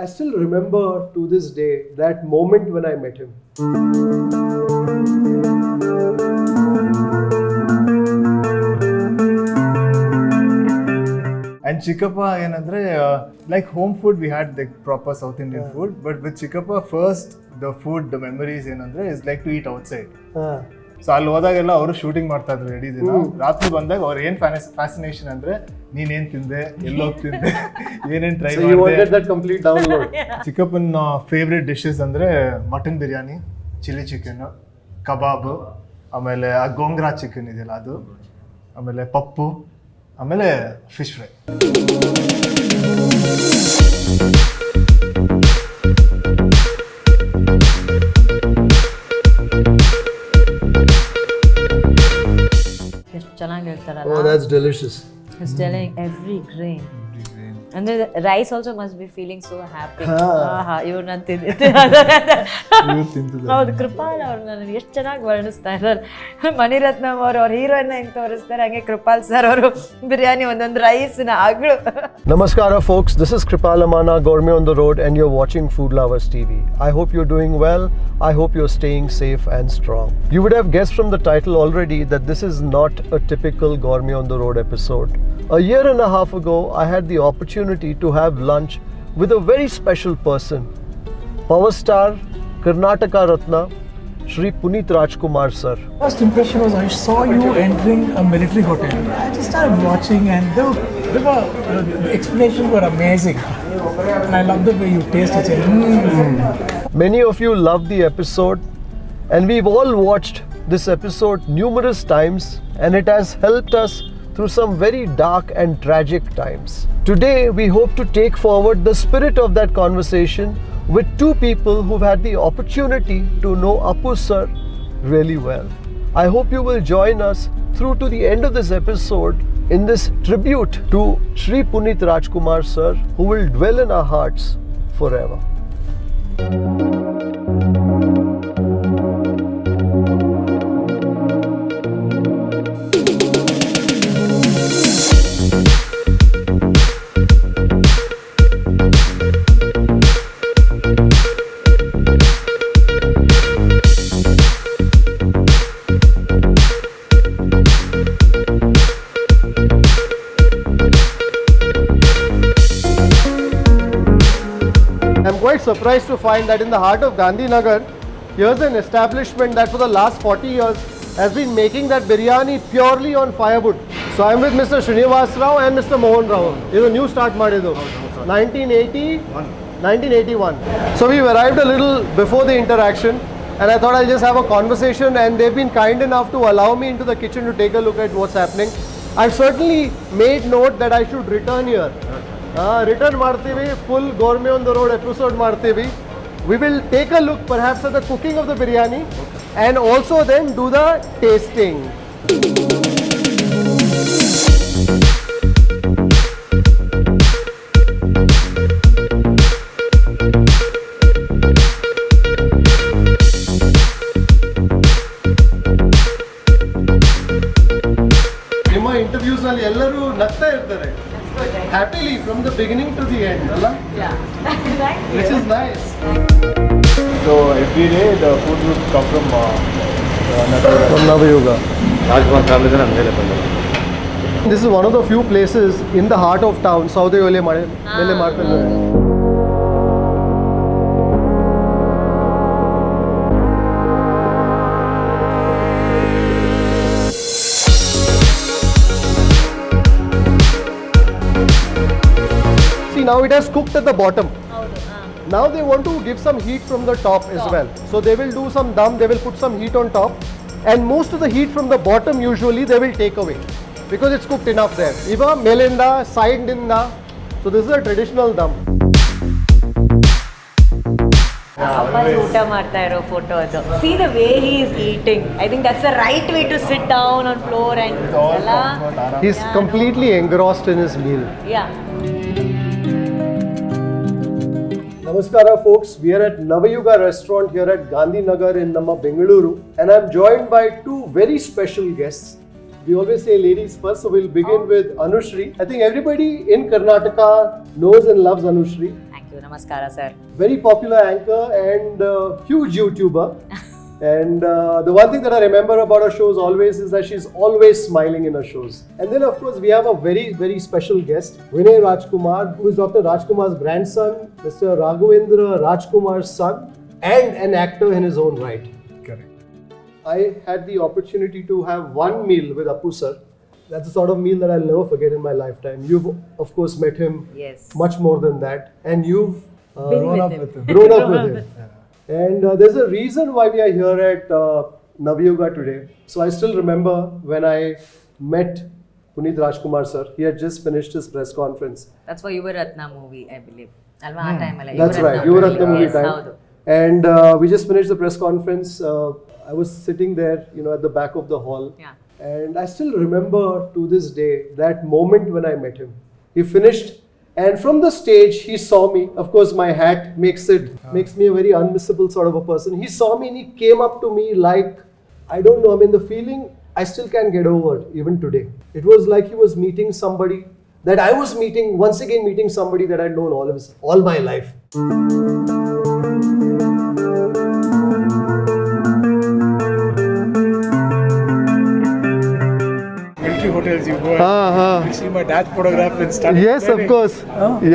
I still remember to this day that moment when I met him. And Chikkappa ಏನಂದ್ರೆ like home food we had like proper South Indian food, but with Chikkappa first the food the memories ಏನಂದ್ರೆ is like to eat outside. So ಅಲ್ಲಿ ಹೋದಾಗೆಲ್ಲ ಅವರು shooting ಮಾಡ್ತಾ ಇದ್ರು ಇಡೀ ದಿನ. ರಾತ್ರಿ ಬಂದಾಗ ಅವ್ರ ಏನ್ ಫ್ಯಾಸಿನೇಷನ್ ಅಂದ್ರೆ ನೀನೇನ್ ತಿಂದೆ, ಎಲ್ಲೋಗ್ ತಿಂದೆ, ಏನೇನ್ ಟ್ರೈ ಮಾಡಿದೆ. ಚಿಕ್ಕಪ್ಪನ ಫೇವ್ರೆಟ್ ಡಿಶಸ್ ಅಂದ್ರೆ ಮಟನ್ ಬಿರಿಯಾನಿ, ಚಿಲ್ಲಿ ಚಿಕನ್, ಕಬಾಬ್, ಆಮೇಲೆ ಆ ಗೋಂಗ್ರಾ ಚಿಕನ್ ಇದೆಯಲ್ಲ ಅದು, ಆಮೇಲೆ ಪಪ್ಪು, ಆಮೇಲೆ fish fry. Oh, that's delicious. He's telling every grain. And the rice also must be feeling so happy. ಇವ್ರು ನಾನು ತಿಂದಿದ್ದೆ. ಹೌದು, ಕೃಪಾಲ್ ಅವ್ರು ನನಗೆ ಎಷ್ಟು ಚೆನ್ನಾಗಿ ವರ್ಣಿಸ್ತಾ ಇದ್ದಾರೆ. ಮಣಿರತ್ನಂ ಅವ್ರ ಹೀರೋಯಿನ್ ಹೆಂಗೆ ತೋರಿಸ್ತಾರೆ ಹಂಗೆ ಕೃಪಾಲ್ ಸರ್ ಅವರು ಬಿರಿಯಾನಿ ಒಂದೊಂದು ರೈಸ್ನ ಅಗಳು. Namaskara folks, this is Kripal Amana, Gourmet on the Road, and you're watching Food Lovers TV. I hope you're doing well. I hope you're staying safe and strong. You would have guessed from the title already that this is not a typical Gourmet on the Road episode. A year and a half ago, I had the opportunity to have lunch with a very special person. Power star, Karnataka Ratna, Shri Puneeth Rajkumar sir. First impression was I saw you entering a military hotel. I just started watching and the explanations were amazing. And I love the way you taste it. Many of you loved the episode, and we've all watched this episode numerous times, and it has helped us through some very dark and tragic times. Today, we hope to take forward the spirit of that conversation with two people who've had the opportunity to know Appu Sir really well. I hope you will join us through to the end of this episode in this tribute to Shri Puneeth Rajkumar Sir, who will dwell in our hearts forever. I'm quite surprised to find that in the heart of Gandhinagar, here's an establishment that for the last 40 years has been making that biryani purely on firewood. So I'm with Mr. Srinivas Rao and Mr. Mohan Rao. This is a new start ಮಾಡಿದ್ದು 1981. So we've arrived a little before the interaction, and I thought I'll just have a conversation, and they've been kind enough to allow me into the kitchen to take a look at what's happening. I've certainly made note that I should return here. Return ಮಾಡ್ತೀವಿ, full Gourmet on the Road episode ಮಾಡ್ತೀವಿ. We will take a look perhaps at the cooking of the biryani and also then do the tasting. ನಿಮ್ಮ interviews ನಲ್ಲಿ ಎಲ್ಲರೂ ನಗ್ತಾ ಇರ್ತಾರೆ. Happily from the beginning to the end, Allah? Yeah. Which is nice. So every day the food would come from Navayuga. Rajkumar family is available. This is one of the few places in the heart of town. South Ole Mele Martale. Now it has cooked at the bottom. Now they want to give some heat from the top as well. So they will do some dum, they will put some heat on top, and most of the heat from the bottom usually they will take away because it's cooked enough there. Iva melinda, side dinda. So this is a traditional dum. ಅಪ್ಪ ಊಟ ಮಾಡ್ತಾ ಇರೋ photo ಅದು. See the way he is eating. I think that's the right way to sit down on floor and ಎಲ್ಲ. He's completely engrossed in his meal. Yeah. Namaskara folks, we are at Navayuga restaurant here at Gandhinagar in Namma Bengaluru, and I'm joined by two very special guests. We always say ladies first, so we'll begin with Anushree. I think everybody in Karnataka knows and loves Anushree. Thank you. you. Namaskara, sir. Very popular anchor and huge YouTuber. And the one thing that I remember about her shows always is that she's always smiling in her shows. And then of course we have a very, very special guest, Vinay Rajkumar, who is Dr. Rajkumar's grandson, Mr. Raghavendra Rajkumar's son, and an actor in his own right. Correct. I had the opportunity to have one meal with Appu Sir. That's the sort of meal that I'll never forget in my lifetime. You've of course met him Yes. much more than that, and you've Been Grown with up him. with him. grown up with him. And there's a reason why we are here at Navayuga today. So I still remember when I met Puneeth Rajkumar sir. He had just finished his press conference. That's for Yuva Ratna movie, I believe. Alva ಆ time ಅಲ್ಲ, That's Yuva right, Ratna Yuva Ratna movie Yes, time. ಹೌದು. And we just finished the press conference. I was sitting there, at the back of the hall. Yeah. And I still remember to this day that moment when I met him. He finished, and from the stage he saw me. Of course, my hat makes me a very unmissable sort of a person. He saw me and he came up to me like, I don't know, I mean the feeling I still can't get over even today. It was like he was meeting somebody that I was meeting, once again meeting somebody that I'd known all my life. Military hotels you go and you see my dad's photograph and start Yes, of course.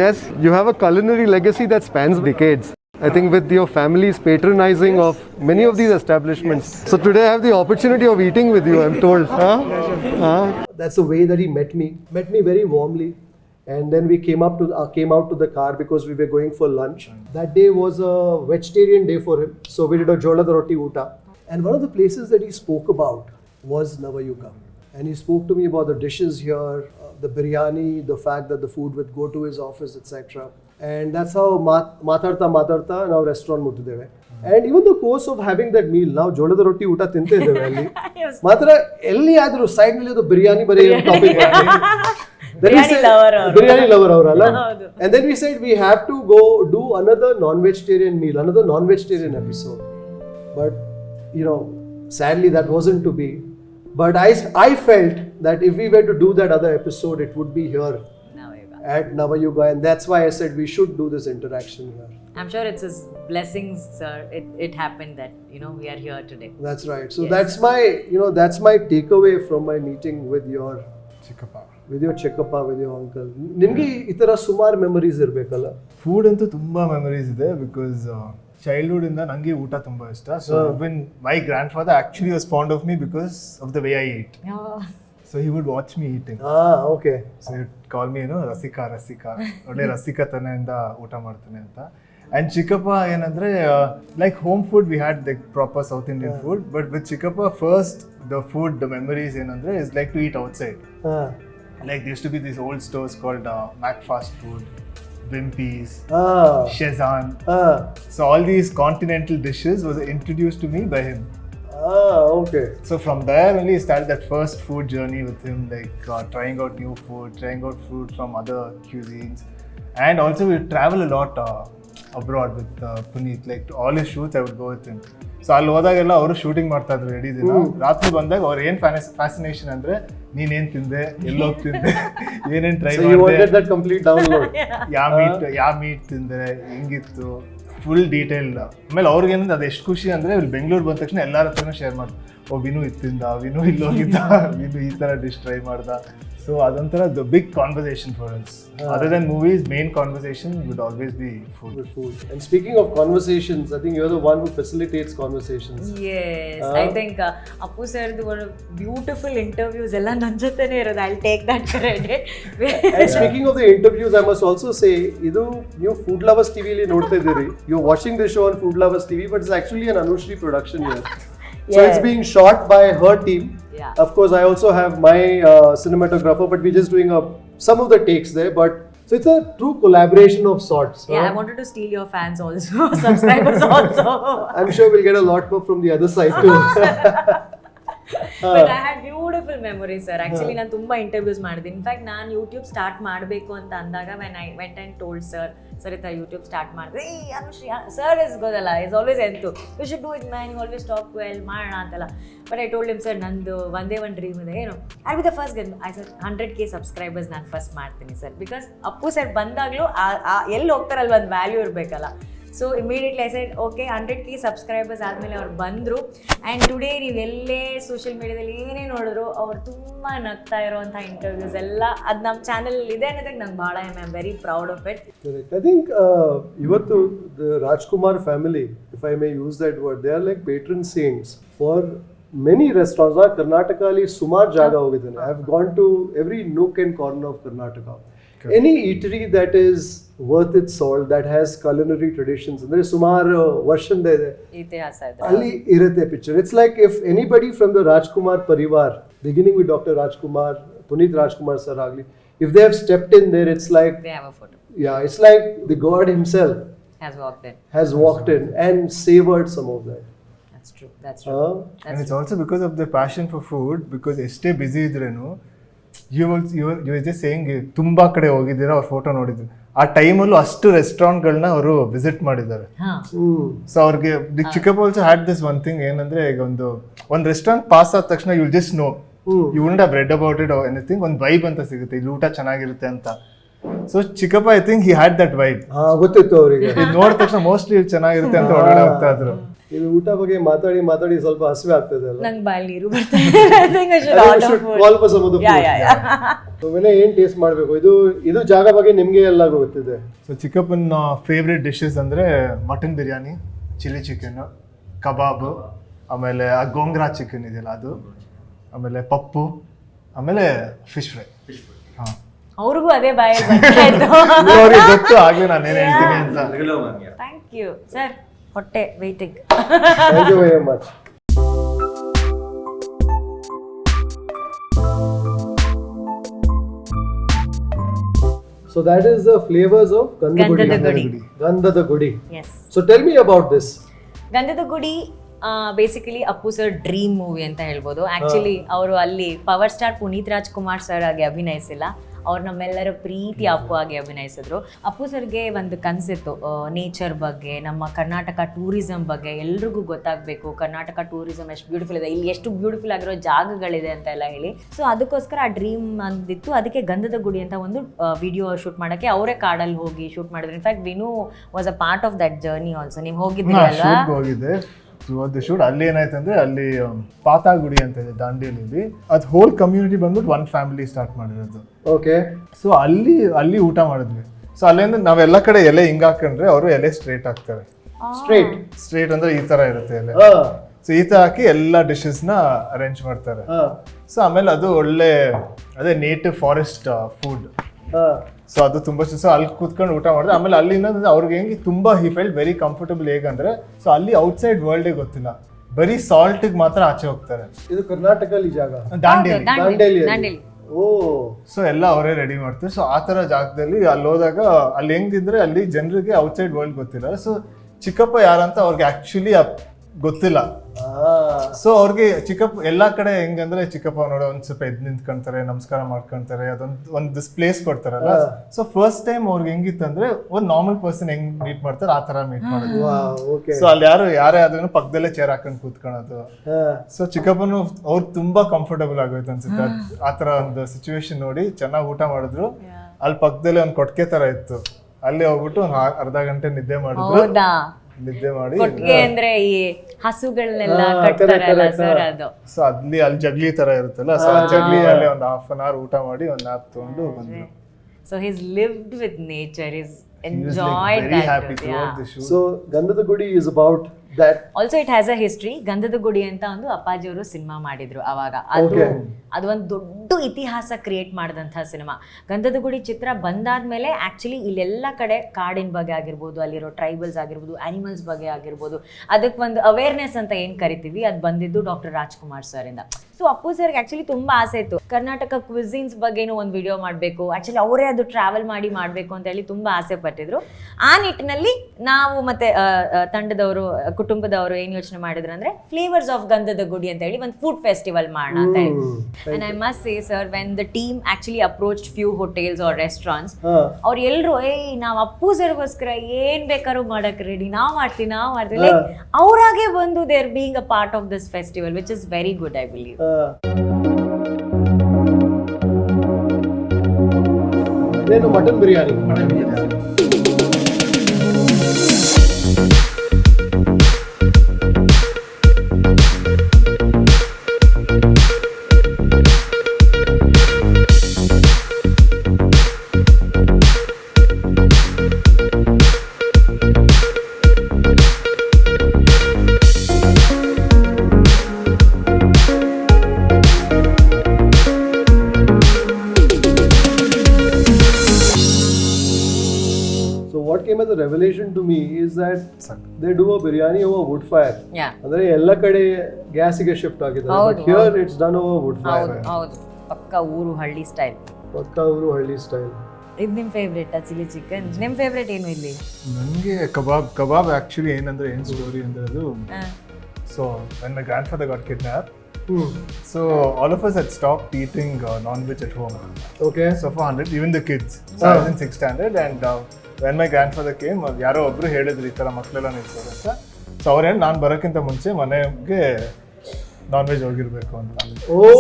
Yes, you have a culinary legacy that spans decades. I think with your family's patronizing of many of these establishments. So today I have the opportunity of eating with you, I'm told. That's the way that he met me very warmly. And then we came out to the car because we were going for lunch. That day was a vegetarian day for him. So we did a jolada roti uta. And one of the places that he spoke about was Navayuga. And he spoke to me about the dishes here, the biryani, the fact that the food would go to his office, etc. And that's how matarta now restaurant muttideve. And even the course of having that meal, now jolada roti uta tinte ideve ಅಲ್ಲಿ. ಮಾತ್ರ ಎಲ್ಲಿ ಆದ್ರೂ side ನಲ್ಲಿ ಅದು ಬಿರಿಯಾನಿ ಬರೀ topic. Biryani lover ಅವರಲ್ಲ. And then we said we have to go do another non-vegetarian meal, another non-vegetarian episode. But sadly that wasn't to be. But I felt that if we were to do that other episode, it would be here Navayuga. at Navayuga, and that's why I said we should do this interaction here. I'm sure it's his blessings, sir. It happened that we are here today. That's right. So Yes. that's my takeaway from my meeting with your ಚಿಕ್ಕಪ್ಪ ಚಿಕ್ಕಪ್ಪ, with your uncle. ನಿಮ್ಗೆ ಈ ತರ ಸುಮಾರು memories ಇರ್ಬೇಕಲ್ಲ? Food ಅಂತೂ ತುಂಬಾ memories ಇದೆ ಬಿಕಾಸ್ ಚೈಲ್ಡ್ಹುಡ್ ಇಂದ ನಂಗೆ ಊಟ ತುಂಬಾ ಇಷ್ಟ. So even my grandfather actually was fond of me because of the way I eat. So he would watch me eating. Okay. So it call me ರಸಿಕಾ ಒಳ್ಳೆ ರಸಿಕತನೆಯಿಂದ ಊಟ ಮಾಡ್ತಾನೆ ಅಂತ. ಅಂಡ್ ಚಿಕ್ಕಪ್ಪ ಏನಂದ್ರೆ like home food we had like proper south Indian food, but with ಚಿಕ್ಕಪ್ಪ first the memories ಏನಂದ್ರೆ is like to eat outside. Like there used to be these old stores called Mac Fast Food, Wimpy's, Shezan. So all these continental dishes was introduced to me by him. Okay. So from there only started that first food journey with him, like trying out new food, trying out food from other cuisines. And also we travel a lot abroad with Punit. Like to all his shoots I would go with him. So ಅಲ್ಲಿ ಹೋದಾಗೆಲ್ಲ ಅವರು shooting ಮಾಡ್ತಾ ಇದ್ರು ಇಡೀ ದಿನ. ರಾತ್ರಿ ಬಂದಾಗ ಅವ್ರು ಏನ್ ಫ್ಯಾಸಿನೇಷನ್ ಅಂದ್ರೆ ನೀನೇನ್ ತಿಂದೆ, ಎಲ್ಲೋಗಿ ತಿಂದೆ, ಏನೇನ್ ಟ್ರೈ ಮಾಡಿದೆ, ಯಾ ಮೀಟ್ ತಿಂದೆ, ಹೆಂಗಿತ್ತು, ಫುಲ್ ಡೀಟೇಲ್. ಆಮೇಲೆ ಅವ್ರಿಗೇನಂದ್ರೆ ಅದು ಎಷ್ಟು ಖುಷಿ ಅಂದ್ರೆ ಇಲ್ಲಿ ಬೆಂಗಳೂರು ಬಂದ ತಕ್ಷಣ ಎಲ್ಲರ ಹತ್ರನೂ ಶೇರ್ ಮಾಡ್ತಾರೆ. ವಿನು ಇತ್ತಿಂದ, ವಿನು ಇಲ್ಲೋಗಿದ್ದ, ವಿನು ಈ ತರ ಡಿಶ್ ಟ್ರೈ ಮಾಡ್ದ. So ಅದೊಂಥರ the big conversation for us. Other than movies, main conversation would always be food. And speaking of conversations, I think you're the one who facilitates conversations. Yes, I think Appu Sir were beautiful interviews. Ella nan jotene irodu. I'll take that credit. And speaking of the interviews, I must also say, idu new Food Lovers TV li nodta idiri. You're watching this show on Food Lovers TV, but it's actually an Anushree production here. So it's being shot by her team. Yeah. Of course, I also have my cinematographer, but we're just doing some of the takes there. But so it's a true collaboration of sorts. Yeah, I wanted to steal your fans also, subscribers also. I'm sure we'll get a lot more from the other side too. But I had beautiful beautiful memory sir. Actually ನಾನು ತುಂಬಾ interviews ಮಾಡಿದೆ. In fact ನಾನು YouTube start ಮಾಡಬೇಕು ಅಂತ ಅಂದಾಗ when I went and told sir ಈ ಥರ YouTube start ಮಾಡಿದ್ರೆ ಅನುಶ್ರೀ ಸರ್ ಇಸ್ ಗೊದಲ್ಲ ಇಸ್ ಆಲ್ವೇಸ್ ಎಂತು you should do it man, you always talk well ಮಾಡೋಣ ಅಂತೆಲ್ಲ. But I told him sir ನಂದು ಒಂದೇ ಒಂದು ಡ್ರೀಮ್ ಇದೆ, ಏನು I be the first I sir 100K subscribers ನಾನು ಫಸ್ಟ್ ಮಾಡ್ತೀನಿ ಸರ್. ಬಿಕಾಸ್ ಅಪ್ಪು ಸರ್ ಬಂದಾಗಲೂ ಎಲ್ಲಿ ಹೋಗ್ತಾರಲ್ಲ ಒಂದು ವ್ಯಾಲ್ಯೂ ಇರಬೇಕಲ್ಲ. So immediately I said okay 100K subscribers ಆದಮೇಲೆ ಅವ್ರು ಬಂದರು. ಆ್ಯಂಡ್ ಟುಡೇ ನೀವೆಲ್ಲೇ ಸೋಷಿಯಲ್ ಮೀಡಿಯಾದಲ್ಲಿ ಏನೇ ನೋಡಿದ್ರು ಅವ್ರು ತುಂಬ ನಗ್ತಾ ಇರೋವಂಥ ಇಂಟರ್ವ್ಯೂಸ್ ಎಲ್ಲ ಅದು ನಮ್ಮ ಚಾನಲಲ್ಲಿ ಇದೆ ಅನ್ನೋದಕ್ಕೆ ನಂಗೆ ಭಾಳ I am very proud of it. I think ಇವತ್ತು the Rajkumar family, if I may use that word, they are like patron saints for many restaurants. ನಾನು ಕರ್ನಾಟಕದಲ್ಲಿ ಸುಮಾರು ಜಾಗ ಹೋಗಿದ್ದೇನೆ. I have gone to every nook and corner of Karnataka. Any eatery that is worth its salt, that has culinary traditions, ಅಂದ್ರೆ ಸುಮಾರು ವರ್ಷದಿಂದ ಇದೆ, ಇತಿಹಾಸ ಇದೆ, ಅಲ್ಲಿ ಇರುತ್ತೆ picture. It's like if anybody from the Rajkumar parivar, beginning with doctor Rajkumar, Puneeth Rajkumar sir ಆಗಲಿ, if they have stepped in there, it's like they have a photo. Yeah, it's like the God himself has walked in and savored some of that. That's true. That's true. And it's also because of their passion for food, because ಎಷ್ಟೇ busy ಇದ್ರೇನು you were just saying ತುಂಬಾ ಕಡೆ ಹೋಗಿದ್ದೀರಾ, ಅವ್ರ photo ನೋಡಿದ್ರು. ಆ ಟೈಮಲ್ಲೂ ಅಷ್ಟು ರೆಸ್ಟೋರೆಂಟ್ಗಳನ್ನ ಅವರು ವಿಸಿಟ್ ಮಾಡಿದ್ದಾರೆ. ಸೊ ಅವ್ರಿಗೆ ಚಿಕ್ಕಪ್ಪ also had this one thing ಏನಂದ್ರೆ, ಈಗ ಒಂದು ರೆಸ್ಟೋರೆಂಟ್ ಪಾಸ್ ಆದ ತಕ್ಷಣ you just know, you would have read about it or anything, ಒಂದು ವೈಬ್ ಅಂತ ಸಿಗುತ್ತೆ, ಇಲ್ಲಿ ಊಟ ಚೆನ್ನಾಗಿರುತ್ತೆ ಅಂತ. ಸೊ ಚಿಕ್ಕಪ್ಪ I think he had that vibe. ಗೊತ್ತಿತ್ತು ಅವರಿಗೆ, ನೋಡಿದ ತಕ್ಷಣ ಮೋಸ್ಟ್ಲಿ ಚೆನ್ನಾಗಿರುತ್ತೆ ಅಂತ ಹೊರಗಡೆ ಹೋಗ್ತಾ ಇದ್ರು. ಇದು ಊಟ ಬಗ್ಗೆ ಮಾತಾಡಿ ಮಾತಾಡಿ ಸ್ವಲ್ಪ ಹಸಿವೆ ಆಗ್ತದೆ ಅಲ್ಲ, ನಂಗೆ ಬಾಯಲ್ಲಿ ನೀರು ಬರ್ತಿದೆ. ಏನ್ ಟೇಸ್ಟ್ ಮಾಡ್ಬೇಕು, ಇದು ಜಾಗ ಬಗ್ಗೆ ನಿಮ್ಗೆ ಎಲ್ಲ ಗೊತ್ತಿದೆ. ಸೊ ಚಿಕ್ಕಪ್ಪನ ಫೇವ್ರೆಟ್ ಡಿಶಸ್ ಅಂದ್ರೆ ಮಟನ್ ಬಿರಿಯಾನಿ, ಚಿಲ್ಲಿ ಚಿಕನ್, ಕಬಾಬ್, ಆಮೇಲೆ ಆ ಗೋಂಗ್ರಾ ಚಿಕನ್ ಇದೆಯಲ್ಲ ಅದು, ಆಮೇಲೆ ಪಪ್ಪು, ಆಮೇಲೆ ಫಿಶ್ ಫ್ರೈ. ಅವ್ರಿಗೂ ಅದೇ ಬಾಯಲ್ಲಿ ಗೊತ್ತು ಆಗ್ಲೇ ನಾನೇನು ಹೇಳ್ತೀನಿ ಅಂತ. Thank you sir. ಹೊಟ್ಟೆ waiting. Thank you very much. So that is the flavors of Gandhada Gudi. Yes. So tell me about this. Gandhada Gudi basically Appu sir dream movie ಅಂತ ಹೇಳ್ಬೋದು. ಆ್ಯಕ್ಚುಲಿ ಅವರು ಅಲ್ಲಿ power star Puneeth Rajkumar sir ಆಗಿ ಅಭಿನಯಿಸಿಲ್ಲ, ಅವ್ರು ನಮ್ಮೆಲ್ಲರ ಪ್ರೀತಿ ಅಪ್ಪು ಆಗಿ ಅಭಿನಯಿಸಿದ್ರು. ಅಪ್ಪು ಸರ್ಗೆ ಒಂದು ಕನಸಿತ್ತು ನೇಚರ್ ಬಗ್ಗೆ, ನಮ್ಮ ಕರ್ನಾಟಕ ಟೂರಿಸಂ ಬಗ್ಗೆ ಎಲ್ರಿಗೂ ಗೊತ್ತಾಗಬೇಕು, ಕರ್ನಾಟಕ ಟೂರಿಸಂ ಎಷ್ಟು ಬ್ಯೂಟಿಫುಲ್ ಇದೆ, ಇಲ್ಲಿ ಎಷ್ಟು ಬ್ಯೂಟಿಫುಲ್ ಆಗಿರೋ ಜಾಗಗಳಿದೆ ಅಂತ ಎಲ್ಲ ಹೇಳಿ. ಸೊ ಅದಕ್ಕೋಸ್ಕರ ಆ ಡ್ರೀಮ್ ಅಂದಿತ್ತು. ಅದಕ್ಕೆ ಗಂಧದ ಗುಡಿ ಅಂತ ಒಂದು ವಿಡಿಯೋ ಶೂಟ್ ಮಾಡೋಕ್ಕೆ ಅವರೇ ಕಾಡಲ್ಲಿ ಹೋಗಿ ಶೂಟ್ ಮಾಡಿದ್ರು. In fact Vinu was a part of that journey also. ನೀವು ಹೋಗಿದ್ದೀರಲ್ವಾ? ಶೂಟ್ ಅಲ್ಲಿ ಏನಾಯ್ತು ಅಂದ್ರೆ, ಅಲ್ಲಿ ಪಾತಾಗುಡಿ ಅಂತ ಇದೆ ದಾಂಡೇಲಿಯಲ್ಲಿ, ಅದು ಹೋಲ್ ಕಮ್ಯುನಿಟಿ ಬಂದ್ಬಿಟ್ಟು ಒನ್ ಫ್ಯಾಮಿಲಿ ಸ್ಟಾರ್ಟ್ ಮಾಡಿರೋದು. ಓಕೆ. ಸೊ ಅಲ್ಲಿ ಊಟ ಮಾಡಿದ್ವಿ. ಸೊ ಅಲ್ಲಿಂದ ನಾವೆಲ್ಲ ಕಡೆ ಎಲೆ ಹಿಂಗ್ ಹಾಕೊಂಡ್ರೆ ಅವರು ಎಲೆ ಸ್ಟ್ರೇಟ್ ಹಾಕ್ತಾರೆ. ಸ್ಟ್ರೇಟ್ ಅಂದ್ರೆ ಈ ತರ ಇರುತ್ತೆ ಎಲೆ. ಸೊ ಈ ತರ ಹಾಕಿ ಎಲ್ಲ ಡಿಶಸ್ ನ ಅರೇಂಜ್ ಮಾಡ್ತಾರೆ. ಸೊ ಆಮೇಲೆ ಅದು ಒಳ್ಳೆ ಅದೇ ನೇಟಿವ್ ಫಾರೆಸ್ಟ್ ಫುಡ್. ಸೊ ಅದು ತುಂಬಾ, ಸೊ ಅಲ್ಲಿ ಕೂತ್ಕೊಂಡು ಊಟ ಮಾಡಿದ್ರೆ. ಆಮೇಲೆ ಅಲ್ಲಿಂದ ಅವ್ರಿಗೆ ಹೆಂಗೆ ತುಂಬಾ ಹಿ ಫೆಲ್ಟ್ ವೆರಿ ಕಂಫರ್ಟಬಲ್ ಹೇಗಂದ್ರೆ, ಸೊ ಅಲ್ಲಿ ಔಟ್ಸೈಡ್ ವರ್ಲ್ಡ್ ಗೊತ್ತಿಲ್ಲ, ಬರೀ ಸಾಲ್ಟ್ ಮಾತ್ರ ಆಚೆ ಹೋಗ್ತಾರೆ. ಇದು ಕರ್ನಾಟಕದಲ್ಲಿ ಜಾಗ, ದಾಂಡೇಲಿ. ಓ. ಸೊ ಎಲ್ಲ ಅವರೇ ರೆಡಿ ಮಾಡ್ತಾರೆ. ಸೊ ಆ ತರ ಜಾಗದಲ್ಲಿ ಅಲ್ಲಿ ಹೋದಾಗ ಅಲ್ಲಿ ಹೆಂಗಿದ್ರೆ ಅಲ್ಲಿ ಜನರಿಗೆ ಔಟ್ಸೈಡ್ ವರ್ಲ್ಡ್ ಗೊತ್ತಿಲ್ಲ. ಸೊ ಚಿಕ್ಕಪ್ಪ ಯಾರಂತ ಅವ್ರಿಗೆ ಆಕ್ಚುಲಿ ಗೊತ್ತಿಲ್ಲ. ಸೊ ಅವ್ರಿಗೆ ಚಿಕ್ಕಪ್ಪ ಎಲ್ಲಾ ಕಡೆ ಹೆಂಗಂದ್ರೆ, ಚಿಕ್ಕಪ್ಪ ನೋಡೋ ಒಂದ್ ಸ್ವಲ್ಪ ಎದ್ ನಿಂತ್ಕೊಂತಾರೆ, ನಮಸ್ಕಾರ ಮಾಡ್ಕೊಂತಾರೆ, ಒಂದು ಪ್ಲೇಸ್ ಕೊಡ್ತಾರಲ್ಲ. ಸೊ ಫಸ್ಟ್ ಟೈಮ್ ಅವ್ರಿಗೆ ಹೆಂಗಿತ್ತಂದ್ರೆ, ಒಂದ್ ನಾರ್ಮಲ್ ಪರ್ಸನ್ ಹೆಂಗ್ ಮೀಟ್ ಮಾಡ್ತಾರೆ ಆ ತರ ಮೀಟ್ ಮಾಡೋದು. ಸೊ ಅಲ್ಲಿ ಯಾರೇ ಆದ್ರೂ ಪಕ್ಕದಲ್ಲೇ ಚೇರ್ ಹಾಕೊಂಡು ಕೂತ್ಕೊಳ್ಳೋದು. ಸೊ ಚಿಕ್ಕಪ್ಪನು ಅವ್ರು ತುಂಬಾ ಕಂಫರ್ಟಬಲ್ ಆಗೋಯ್ತು ಅನ್ಸುತ್ತೆ ಆ ತರ ಒಂದು ಸಿಚುವೇಶನ್ ನೋಡಿ. ಚೆನ್ನಾಗಿ ಊಟ ಮಾಡಿದ್ರು. ಅಲ್ಲಿ ಪಕ್ಕದಲ್ಲೇ ಒಂದ್ ಕೊಟ್ಕೆ ತರ ಇತ್ತು, ಅಲ್ಲಿ ಹೋಗ್ಬಿಟ್ಟು ಒಂದ್ ಅರ್ಧ ಗಂಟೆ ನಿದ್ದೆ ಮಾಡಿದ್ರು. ನಿದ್ದೆ ಮಾಡಿ, ಕೊಟ್ಟಿಗೆ ಅಂದ್ರೆ ಈ ಹಸುಗಳನ್ನೆಲ್ಲ ಕಟ್ತಾರಲ್ಲ ಸರ್, ಅದು. ಸೊ ಅಲ್ಲಿ ಜಗ್ಲಿ ತರ ಇರುತ್ತಲ್ಲ, ಸೊ ಜಗ್ಲಿ ಅಲ್ಲಿ ಒಂದು half an hour ಊಟ ಮಾಡಿ ಒಂದು ನ್ಯಾಪ್ ತಗೊಂಡು ಬಂದ್ರು. So he's lived with nature, he's enjoyed that. So Gandhada Gudi is about that. Also it has a history. ಗಂಧದ ಗುಡಿ ಅಂತ ಒಂದು ಅಪ್ಪಾಜಿ ಅವರು ಸಿನಿಮಾ ಮಾಡಿದ್ರು ಅವಾಗ. ಅದು ಒಂದು ದೊಡ್ಡ ಇತಿಹಾಸ ಕ್ರಿಯೇಟ್ ಮಾಡಿದಂತಹ ಸಿನಿಮಾ. ಗಂಧದ ಗುಡಿ ಚಿತ್ರ ಬಂದಾದ್ಮೇಲೆ ಆಕ್ಚುಲಿ ಇಲ್ಲೆಲ್ಲ ಕಡೆ ಕಾಡಿನ ಬಗ್ಗೆ ಆಗಿರ್ಬೋದು, ಅಲ್ಲಿರೋ ಟ್ರೈಬಲ್ಸ್ ಆಗಿರ್ಬೋದು, ಅನಿಮಲ್ಸ್ ಬಗ್ಗೆ ಆಗಿರ್ಬೋದು, ಅದಕ್ಕೆ ಒಂದು ಅವೇರ್ನೆಸ್ ಅಂತ ಏನ್ ಕರಿತೀವಿ, ಅದು ಬಂದಿದ್ದು ಡಾಕ್ಟರ್ ರಾಜ್ಕುಮಾರ್ ಸರ್ ಇಂದ. ಸೊ ಅಪ್ಪು ಸರ್ಗೆ ಆ್ಯಕ್ಚುಲಿ ತುಂಬ ಆಸೆ ಇತ್ತು ಕರ್ನಾಟಕ ಕ್ವಿಝಿನ್ಸ್ ಬಗ್ಗೆನೂ ಒಂದು ವಿಡಿಯೋ ಮಾಡಬೇಕು, ಆ್ಯಕ್ಚುಲಿ ಅವರೇ ಅದು ಟ್ರಾವೆಲ್ ಮಾಡಿ ಮಾಡಬೇಕು ಅಂತ ಹೇಳಿ ತುಂಬ ಆಸೆ ಪಟ್ಟಿದ್ರು. ಆ ನಿಟ್ಟಿನಲ್ಲಿ ನಾವು ಮತ್ತೆ ತಂಡದವರು ಕುಟುಂಬದವರು ಏನು ಯೋಚನೆ ಮಾಡಿದ್ರು ಅಂದರೆ ಫ್ಲೇವರ್ಸ್ ಆಫ್ ಗಂಧದ ಗುಡಿ ಅಂತ ಹೇಳಿ ಒಂದು ಫುಡ್ ಫೆಸ್ಟಿವಲ್ ಮಾಡೋಣ ಅಂತ ಹೇಳಿ. And I must say sir, when the team actually approached few hotels or restaurants, ಅವ್ರು ಎಲ್ಲರೂ ನಾವು ಅಪ್ಪು ಸರ್ಗೋಸ್ಕರ ಏನು ಬೇಕಾದ್ರೂ ಮಾಡಕ್ಕೆ ರೆಡಿ, ನಾವು ಮಾಡ್ತೀವಿ ಲೈಕ್ ಅವರಾಗೆ ಬಂದು they are being a part of this festival, which is very good I believe. Then mutton biryani. Came as a revelation to me is that they do a biryani over wood fire. ಅಂದ್ರೆ ಎಲ್ಲ ಕಡೆ ಗ್ಯಾಸಿಗೆ shift ಆಗಿದ್ದಾರೆ, but here it's done over wood fire. ಹೌದು, ಪಕ್ಕ ಊರು ಹಳ್ಳಿ style. ಇದು ನಿಮ್ಮ ಫೇವ್ರೇಟ್ ಚಿಲ್ಲಿ ಚಿಕನ್? ನಿಮ್ಮ ಫೇವ್ರೇಟ್ ಏನು ಇಲ್ಲಿ? ನನಗೆ ಕಬಾಬ್ ಆಕ್ಚುಲಿ ಏನಂದ್ರೆ ಏನು ಸ್ಟೋರಿ ಅಂದ್ರೆ ಅದು, so when my grandfather got kidnapped, so all of us had stopped eating non-veg at home. Okay. So for 100, even the kids. So I was in 6th standard and when my grandfather came, ಯಾರೋ ಒಬ್ರು ಹೇಳಿದ್ರು ಈ ಥರ ಮಕ್ಕಳೆಲ್ಲ ನಿಲ್ಸೋರು ಅಂತ. So ಅವ್ರೇನು ನಾನು ಬರೋಕ್ಕಿಂತ ಮುಂಚೆ ಮನೆಗೆ ನಾನ್ ವೆಜ್ ಹೋಗಿರ್ಬೇಕು ಅಂತ.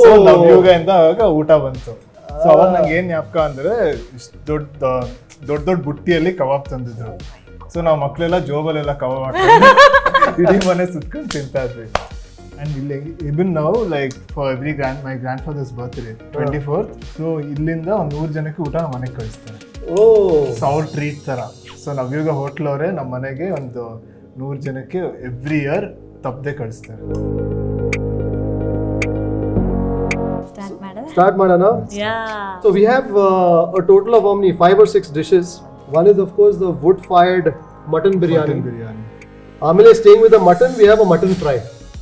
ಸೊ ನವಯುಗದಿಂದ ಅವಾಗ ಊಟ ಬಂತು. ಸೊ ಅವಾಗ ನಂಗೆ ಏನು ಜ್ಞಾಪಕ ಅಂದರೆ ದೊಡ್ಡ ಬುಟ್ಟಿಯಲ್ಲಿ ಕಬಾಬ್ ತಂದಿದ್ರು. ಸೊ ನಾವು ಮಕ್ಕಳೆಲ್ಲ ಜೋಬಲ್ಲೆಲ್ಲ ಕಬಾಬ್ ಹಾಕೊಂಡು ಇಡೀ ಮನೆ ಸುತ್ಕೊಂಡು ತಿಂತಾ ಇದ್ವಿ. And even now, like for every my grandfather's birthday, 24th, so ಇಲ್ಲಿಂದ ಒಂದು 100 ಜನಕ್ಕೆ ಊಟ ನಮ್ಮ ಮನೆಗೆ ಕಳಿಸ್ತಾರೆ. ಸೊ ಅವ್ರ ಟ್ರೀಟ್ ಥರ. ಸೊ ನವಯುಗ ಹೋಟ್ಲ್ ಅವರೇ ನಮ್ಮ ಮನೆಗೆ ಒಂದು 100 ಜನಕ್ಕೆ ಎವ್ರಿ ಇಯರ್ ತಪ್ಪದೆ ಕಳಿಸ್ತಾರೆ. Start ಮಾಡೋಣ? Yeah. So we have a total of how many? 5 or 6 dishes. One is of course the wood fired mutton biryani. ಆಮೇಲೆ staying with the mutton, we have a mutton fry.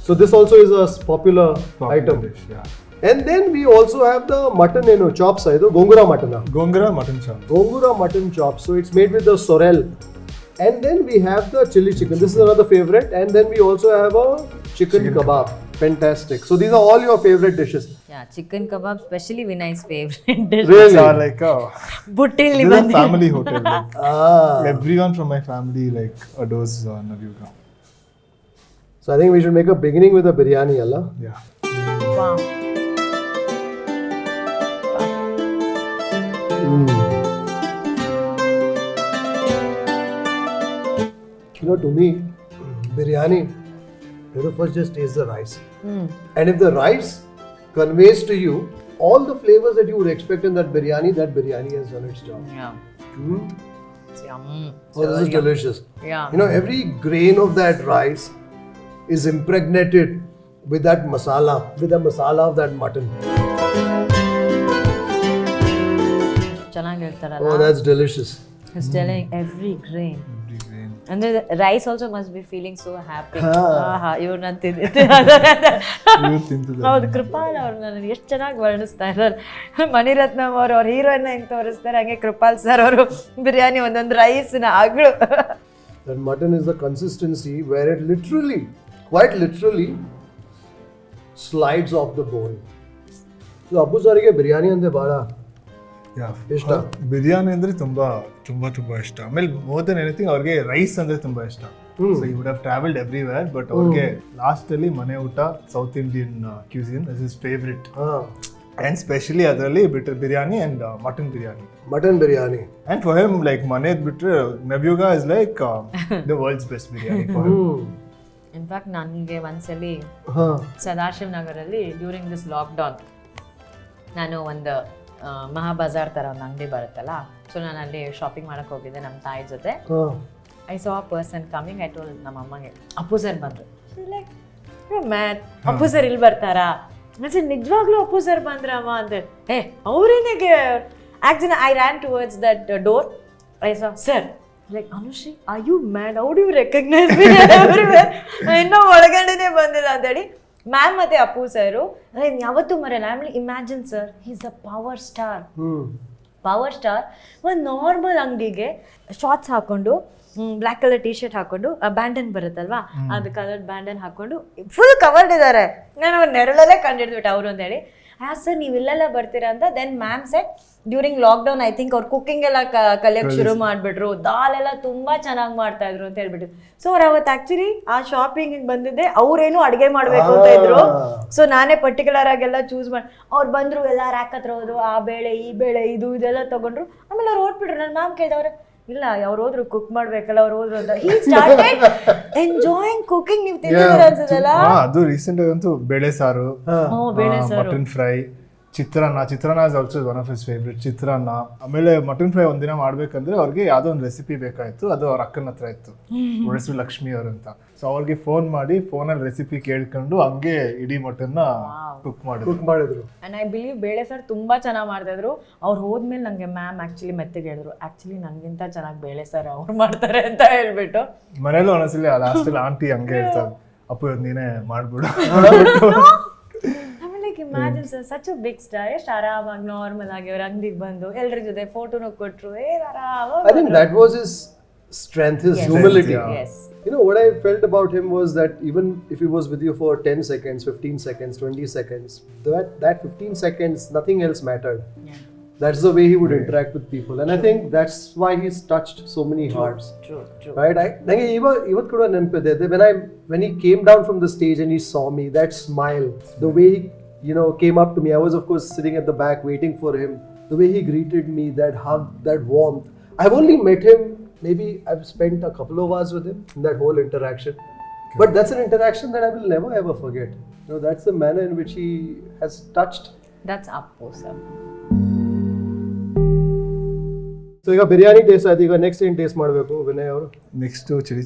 So this also is a popular item dish, yeah. And then we also have the mutton chops, gongura mutton. Gongura mutton chop. Gongura mutton chops. So it's made with the sorrel. And then we have the chili chicken. This is another favorite. And then we also have a chicken kebab. Fantastic. So these are all your favorite dishes. Yeah, chicken kebab, especially Vinay's favorite dish. Really? So like Buttilli this is a family hotel. Like, everyone from my family like adores Navayuga. So I think we should make a beginning with a biryani, Allah. Yeah. Wow. You know, to me, biryani, you know, first just taste the rice. And if the rice conveys to you all the flavors that you would expect in that biryani has done its job. Yeah. It's yum. Oh, this is delicious. Yeah. You know, every grain of that rice is impregnated with that masala, with the masala of that mutton. ಚೆನ್ನಾಗಿ ಹೇಳ್ತಾರಲ್ಲ. Oh, that's delicious. He's telling every grain. And the rice also must be feeling so happy. ಇವ್ರನ್ನ ಹೌದು, ಕೃಪಾಲ್ ಅವ್ರನ್ನ ಎಷ್ಟು ಚೆನ್ನಾಗಿ ವರ್ಣಿಸ್ತಾ ಇದ್ದಾರೆ. ಮಣಿರತ್ನಂ ಅವ್ರ heroine ಹೆಂಗೆ ತೋರಿಸ್ತಾರೆ ಹಂಗೆ ಕೃಪಾಲ್ ಸರ್ ಅವರು ಬಿರಿಯಾನಿ ಒಂದೊಂದು ರೈಸ್ನ ಅಗಳು. That mutton is the consistency where it literally, quite literally, slides off the bone. So Appu Sir ಗೆ ಬಿರಿಯಾನಿ ಅಂದ್ರೆ ಬಹಳ ಇಷ್ಟ. ಬಿರಿಯಾನಿ ಅಂದ್ರೆ ತುಂಬಾ ಇಷ್ಟ. ಆಮೇಲೆ ಮೋರ್ ದೆನ್ ಎನಿಥಿಂಗ್ ಅವ್ರಿಗೆ ರೈಸ್ ಅಂದ್ರೆ ತುಂಬಾ ಇಷ್ಟ. So you would have travelled everywhere, but ಅವ್ರಿಗೆ ಲಾಸ್ಟ್ ಅಲ್ಲಿ ಮನೆ ಊಟ South Indian cuisine is his favourite. And specially ಅದರಲ್ಲಿ biryani and mutton biryani. And for him, like ಮನೆದ್ ಬಿಟ್ರೆ Navayuga is like the world's best biryani for him. In fact ನನಗೆ ಒಂದ್ಸಲಿ Sadashiv ನಗರಲ್ಲಿ during this lockdown ನಾನು ಒಂದು ಮಹಾಬಜಾರ್ ಥರ ಒಂದು ಅಂಗಡಿ ಬರುತ್ತಲ್ಲ, ಸೊ ನಾನು ಅಲ್ಲಿ ಶಾಪಿಂಗ್ ಮಾಡಕ್ಕೆ ಹೋಗಿದ್ದೆ ನಮ್ಮ ತಾಯಿ ಜೊತೆ. I saw a person coming. I told ನಮ್ಮ ಅಮ್ಮಗೆ ಅಪ್ಪು ಸರ್ ಬಂದರು. ಲೈಕ್ ಮ್ಯಾಟ್, ಅಪ್ಪು ಸರ್ ಇಲ್ಲಿ ಬರ್ತಾರಾ? ನಿಜವಾಗ್ಲೂ ಅಪ್ಪು ಸರ್ ಬಂದ್ರಮ್ಮ ಅಂತ. ಅವ್ರೇನಿಗೆ actually I ran towards that door. I saw sir, like Anushree, are you mad? How do you recognize me everywhere? ಇನ್ನೂ ಒಳಗಡೆನೆ ಬಂದಿಲ್ಲ ಅಂತೇಳಿ ಮ್ಯಾಮ್ ಮತ್ತೆ ಅಪ್ಪು ಸರ್ ಯಾವತ್ತೂ ಮರೆಯಲ್ಲ. ಆಮೇಲೆ imagine sir, is a power star. ಒಂದು ನಾರ್ಮಲ್ ಅಂಗಡಿಗೆ ಶಾರ್ಟ್ಸ್ ಹಾಕೊಂಡು ಬ್ಲ್ಯಾಕ್ ಕಲರ್ ಟಿ ಶರ್ಟ್ ಹಾಕೊಂಡು ಬ್ಯಾಂಡನ್ ಬರುತ್ತಲ್ವಾ, ಅದು ಕಲರ್ ಬ್ಯಾಂಡನ್ ಹಾಕೊಂಡು ಫುಲ್ ಕವರ್ಡ್ ಇದ್ದಾರೆ. ನಾನು ಅವ್ರ ನೆರಳಲ್ಲೇ ಕಂಡಿಡ್ಬಿಟ್ಟು ಅವರು ಅಂತ ಹೇಳಿ, ಸರ್ ನೀವು ಇಲ್ಲೆಲ್ಲ ಬರ್ತೀರಾ ಅಂತ. Then ma'am said during lockdown I think ಅವ್ರು ಕುಕ್ಕಿಂಗ್ ಎಲ್ಲ ಕಲಿಯಕ್ಕೆ ಶುರು ಮಾಡಿಬಿಟ್ರು, ದಾಲ್ ಎಲ್ಲ ತುಂಬ ಚೆನ್ನಾಗಿ ಮಾಡ್ತಾ ಇದ್ರು ಅಂತ ಹೇಳ್ಬಿಟ್ಟು. ಸೊ ಅವ್ರು ಅವತ್ತು ಆ್ಯಕ್ಚುಲಿ ಆ ಶಾಪಿಂಗ್ ಬಂದಿದ್ದೆ, ಅವ್ರೇನು ಅಡುಗೆ ಮಾಡಬೇಕು ಅಂತ ಇದ್ರು. ಸೊ ನಾನೇ ಪರ್ಟಿಕ್ಯುಲರ್ ಆಗೆಲ್ಲ ಚೂಸ್ ಮಾಡಿ ಅವ್ರು ಬಂದರು, ಎಲ್ಲ ರ್ಯಾಕ್ ಹತ್ರ ಹೋದ್ರು, ಆ ಬೇಳೆ ಈ ಬೇಳೆ ಇದು ಇದೆಲ್ಲ ತೊಗೊಂಡ್ರು. ಆಮೇಲೆ ಅವ್ರು ಓದ್ಬಿಟ್ರು. ನನ್ನ ಮ್ಯಾಮ್ ಕೇಳಿದವ್ರೆ, ಇಲ್ಲ ಅವ್ರು ಹೋದ್ರು ಕುಕ್ ಮಾಡ್ಬೇಕಲ್ಲ, ಅವ್ರು ಹೋದ್ರು ಅಂತ. He started enjoying cooking. ನೀವು ತಿಂದಿದ್ದೀರ ಅನ್ಸುತ್ತಲ್ಲ ಅದು. ರೀಸೆಂಟ್ ಆಗಂತೂ ಬೇಳೆ ಸಾರು, mutton fry, chitranna is also one of his favourite. ಚಿತ್ರಾನ್ನ, ಆಮೇಲೆ ಮಟನ್ ಫ್ರೈ ಒಂದಿನ ಮಾಡ್ಬೇಕಂದ್ರೆ ಅವ್ರಿಗೆ ಯಾವುದೋ ಒಂದು ರೆಸಿಪಿ ಬೇಕಾಯ್ತು. ಅದು ಅವ್ರ ಅಕ್ಕನ ಹತ್ರ ಇತ್ತು, ಒಡಸು ಲಕ್ಷ್ಮಿ ಅವರು ಅಂತ. ಸೊ ಅವ್ರಿಗೆ ಫೋನ್ ಮಾಡಿ ಫೋನಲ್ಲಿ ರೆಸಿಪಿ ಕೇಳ್ಕೊಂಡು ಹಂಗೆ ಇಡೀ ಮಟನ್ನ ಕುಕ್ ಮಾಡಿದ್ರು. ಅಂಡ್ ಐ ಬಿಲೀವ್ ಬೇಳೆ ಸರ್ ತುಂಬಾ ಚೆನ್ನಾಗಿ ಮಾಡ್ತಾ ಇದ್ರು. ಅವ್ರು ಹೋದ್ಮೇಲೆ ನಂಗೆ ಮ್ಯಾಮ್ ಆಕ್ಚುಲಿ ಮೆತ್ತಗೆ ಹೇಳಿದ್ರು, ಆಕ್ಚುಲಿ ನಂಗಿಂತ ಚೆನ್ನಾಗಿ ಬೇಳೆ ಸರ್ ಅವ್ರು ಮಾಡ್ತಾರೆ ಅಂತ ಹೇಳ್ಬಿಟ್ಟು. ಮನೇಲಿ ಒಂದೊಂದ್ಸಲಿ ಲಾಸ್ಟಲ್ಲಿ ಆಂಟಿ ಹಂಗೆ ಹೇಳ್ತಾರೆ, ಅಪ್ಪು ನೀನೇ ಮಾಡ್ಬಿಡು. Imagine sir, such a big star, ಎಷ್ಟು ಆರಾಮಾಗಿ ನಾರ್ಮಲ್ ಆಗಿ ಅವ್ರ ಅಂಗಡಿಗೆ ಬಂದು ಎಲ್ಲರ ಜೊತೆ ಫೋಟೋನು ಕೊಟ್ರು. I think that was his strength, his humility. Yes. You know, what I felt about him was that even if he was with you for 10 seconds, 15 seconds, 20 seconds, that 15 seconds, nothing else mattered. Yeah. That's the way he would interact with people. And I think that's why he's touched so many hearts. True. Right? Nange ivat kuda nenpide when he came down from the stage and he saw me, that smile, the way he came up to me. I was of course sitting at the back waiting for him. The way he greeted me, that hug, that warmth. I've only met him, maybe I've spent a couple of hours with him in that whole interaction. Okay. But that's an interaction that I will never ever forget. That's the manner in which he has touched. That's Appu Sir. So ಈಗ biryani taste ಆಯ್ತು, ಈಗ next ಏನ್ taste ಮಾಡಬೇಕು ವಿನಯ್ ಅವರು? Next chilli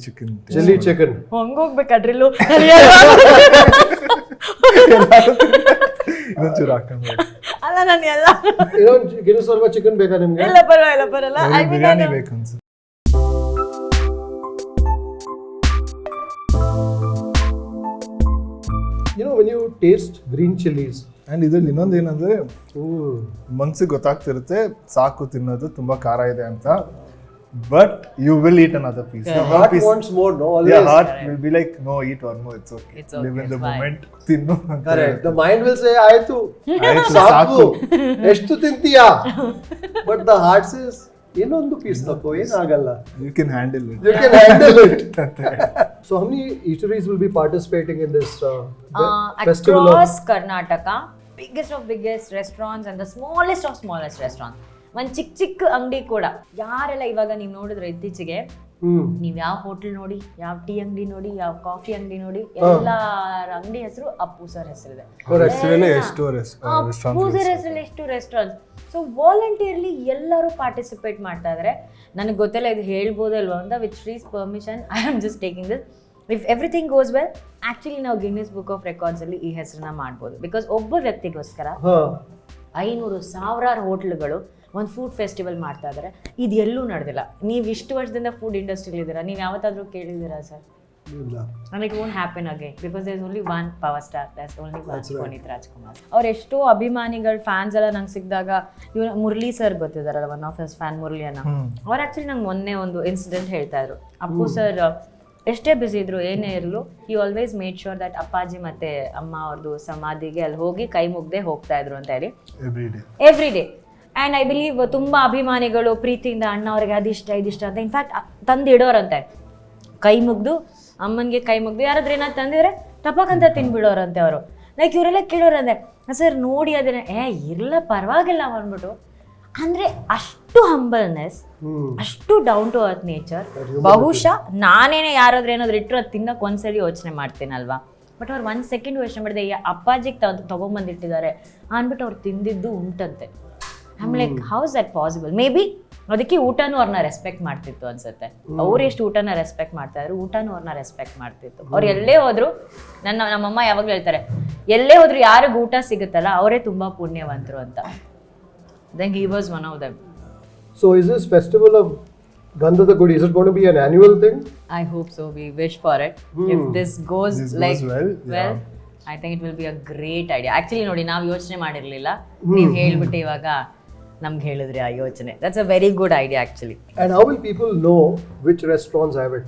chicken. ಹಂಗೋಗ್ಬೇಕಡ್ರಿಲ್ಲು ಇನ್ನೊಂಚೂರು ಹಾಕೊಂಡು. ಅಲ್ಲ ನಾನು ಎಲ್ಲ ಇನ್ನೊಂದು ಸ್ವಲ್ಪ ಚಿಕನ್ ಬೇಕಾ ನಿಮ್ಗೆ? ಇಲ್ಲ ಪರವಾಗಿಲ್ಲ. ಬಿರಿಯಾನಿ ಬೇಕು ಅನ್ಸುತ್ತೆ. When you taste green chilies, and ಇದರಲ್ಲಿ ಇನ್ನೊಂದು ಏನಂದರೆ ಮನ್ಸಿಗೆ ಗೊತ್ತಾಗ್ತಿರುತ್ತೆ ಸಾಕು ತಿನ್ನೋದು ತುಂಬ ಖಾರ ಇದೆ ಅಂತ, but you will eat another piece. the heart wants more, no? Always. Your heart will be like, no, eat one more, it's okay. Live in the moment. ತಿನ್ನು ಅಂತ. Correct. The mind will say, ಆಯ್ತು ಸಾಕು ಎಷ್ಟು ತಿಂತೀಯಾ, but the heart says, ಇನ್ನೊಂದು piece ತಗೋ, ಏನಾಗಲ್ಲ. You can handle it. You can handle it. So how many eateries will be participating in this festival across Karnataka? Biggest restaurants and the smallest of smallest restaurants. ಒಂದು ಚಿಕ್ಕ ಅಂಗಡಿ ಕೂಡ. ಯಾರೆಲ್ಲ ಇವಾಗ ನೀವು ನೋಡಿದ್ರೆ ಇತ್ತೀಚೆಗೆ ನೀವು ಯಾವ ಹೋಟೆಲ್ ನೋಡಿ, ಯಾವ ಟೀ ಅಂಗಡಿ ನೋಡಿ, ಯಾವ ಕಾಫಿ ಅಂಗಡಿ ನೋಡಿ, ಎಲ್ಲರ ಅಂಗಡಿ ಹೆಸರು ಅಪ್ಪು ಸರ್ ಹೆಸರಿದೆ. ಅಪ್ಪು ಸರ್ ಹೆಸರಲ್ಲಿ ಎಷ್ಟು ರೆಸ್ಟೋರೆಂಟ್ಸ್. ಸೊ ವಾಲಂಟಿಯರ್ಲಿ ಎಲ್ಲರೂ ಪಾರ್ಟಿಸಿಪೇಟ್ ಮಾಡ್ತಾ ಇದ್ದಾರೆ. ನನಗೆ ಗೊತ್ತಿಲ್ಲ ಇದು ಹೇಳ್ಬೋದಲ್ವಾ ಅಂತ. With Shree's permission I am just taking this. If everything goes well, actually ನಾವು ಗಿನ್ನಿಸ್ ಬುಕ್ ಆಫ್ ರೆಕಾರ್ಡ್ಸ್ ಅಲ್ಲಿ ಈ ಹೆಸರನ್ನ ಮಾಡ್ಬೋದು. ಬಿಕಾಸ್ ಒಬ್ಬ ವ್ಯಕ್ತಿಗೋಸ್ಕರ 500,000 ಹೋಟ್ಲ್ಗಳು ಒಂದು ಫುಡ್ ಫೆಸ್ಟಿವಲ್ ಮಾಡ್ತಾ ಇದ್ದಾರೆ. ಇದು ಎಲ್ಲೂ ನಡೆದಿಲ್ಲ. ನೀವು ಇಷ್ಟು ವರ್ಷದಿಂದ ಫುಡ್ ಇಂಡಸ್ಟ್ರಿಲಿ ಇದ್ದೀರಾ, ನೀವು ಯಾವತ್ತಾದರೂ ಕೇಳಿದ್ದೀರಾ sir? And it won't happen again because there's only one power star, there's only one Puneeth Rajkumar. ಅವ್ರ ಎಷ್ಟೋ ಅಭಿಮಾನಿಗಳು ಫ್ಯಾನ್ಸ್ ಎಲ್ಲ ನಂಗೆ ಸಿಕ್ಕಿದಾಗ, ಇವ್ರು ಮುರಳಿ ಸರ್ ಗೊತ್ತಿದಾರಲ್ಲ, one of his fan Murali ಅನ್ನ, ಅವ್ರು ಆಕ್ಚುಲಿ ನಂಗೆ ಮೊನ್ನೆ ಒಂದು ಇನ್ಸಿಡೆಂಟ್ ಹೇಳ್ತಾ ಇದ್ರು. ಅಪ್ಪು ಸರ್ ಎಷ್ಟೇ ಬ್ಯುಸಿ ಇದ್ರು, ಏನೇ ಇರಲು, he always made sure that ಅಪ್ಪಾಜಿ ಮತ್ತೆ ಅಮ್ಮ ಅವ್ರದ್ದು ಸಮಾಧಿಗೆ ಅಲ್ಲಿ ಹೋಗಿ ಕೈ ಮುಗ್ದೆ ಹೋಗ್ತಾ ಇದ್ರು ಅಂತ ಹೇಳಿ every day. And I believe ತುಂಬ ಅಭಿಮಾನಿಗಳು ಪ್ರೀತಿಯಿಂದ ಅಣ್ಣ ಅವ್ರಿಗೆ ಅದಿಷ್ಟ ಇದಿಷ್ಟ ಅಂತ ಇನ್ಫ್ಯಾಕ್ಟ್ ತಂದು ಇಡೋರಂತೆ. ಕೈ ಮುಗ್ದು ಅಮ್ಮನಿಗೆ ಕೈ ಮುಗ್ದು ಯಾರಾದ್ರೂ ಏನಾದ್ರು ತಂದಿದ್ರೆ ಟಪಕ್ಕಂತ ತಿನ್ಬಿಡೋರಂತೆ ಅವರು. ಲೈಕ್ ಇವರೆಲ್ಲ ಕೇಳೋರಂತೆ, ಸರ್ ನೋಡಿ ಅದನ್ನ ಇರಲ್ಲ ಪರವಾಗಿಲ್ಲ ಅಂದ್ಬಿಟ್ಟು. ಅಂದರೆ ಅಷ್ಟು ಹಂಬಲ್ನೆಸ್, ಅಷ್ಟು ಡೌನ್ ಟು ಅರ್ತ್ ನೇಚರ್. ಬಹುಶಃ ನಾನೇನೆ ಯಾರಾದ್ರೂ ಏನಾದ್ರು ಇಟ್ಟರು ಅದು ತಿನ್ನೋಕೆ ಒಂದ್ಸರಿ ಯೋಚನೆ ಮಾಡ್ತೀನಲ್ವಾ, ಬಟ್ ಅವ್ರು 1 ಸೆಕೆಂಡ್ ಯೋಚನೆ ಮಾಡಿದೆ ಅಪ್ಪಾಜಿಗೆ ತೊಗೊಂಬಂದಿಟ್ಟಿದ್ದಾರೆ ಅಂದ್ಬಿಟ್ಟು ಅವ್ರು ತಿಂದಿದ್ದು ಉಂಟಂತೆ. I'm like how is that possible? May be ಅದಕ್ಕೆ ಊಟನೂ ಅವ್ರನ್ನ ರೆಸ್ಪೆಕ್ಟ್ ಮಾಡ್ತಿತ್ತು ಅನ್ಸುತ್ತೆ. ಅವ್ರು ಎಷ್ಟು ಊಟನ ರೆಸ್ಪೆಕ್ಟ್ ಮಾಡ್ತಾ ಇದ್ರು, ಊಟನೂ ಅವ್ರನ್ನ ರೆಸ್ಪೆಕ್ಟ್ ಮಾಡ್ತಿತ್ತು. ಅವ್ರು ಎಲ್ಲೇ ಹೋದ್ರು, ನಮ್ಮಮ್ಮ ಯಾವಾಗಲೂ ಹೇಳ್ತಾರೆ, ಎಲ್ಲೇ ಹೋದ್ರು ಯಾರಿಗೆ ಊಟ ಸಿಗುತ್ತಲ್ಲ ಅವರೇ ತುಂಬಾ ಪುಣ್ಯವಂತರು ಅಂತ. Then he was one of them. So is this festival of Gandhada Gudi, is it going to be an annual thing? I hope so. We wish for it. If this goes well, I think it will be a great idea. Actually ನೋಡಿ, ನಾವು ಯೋಚನೆ ಮಾಡಿರಲಿಲ್ಲ, ನೀವು ಹೇಳ್ಬಿಟ್ಟು ಇವಾಗ ನಮ್ಗೆ ಹೇಳಿದ್ರಿ ಆ ಯೋಚನೆ. That's a very good idea actually. And how will people know which restaurants have it?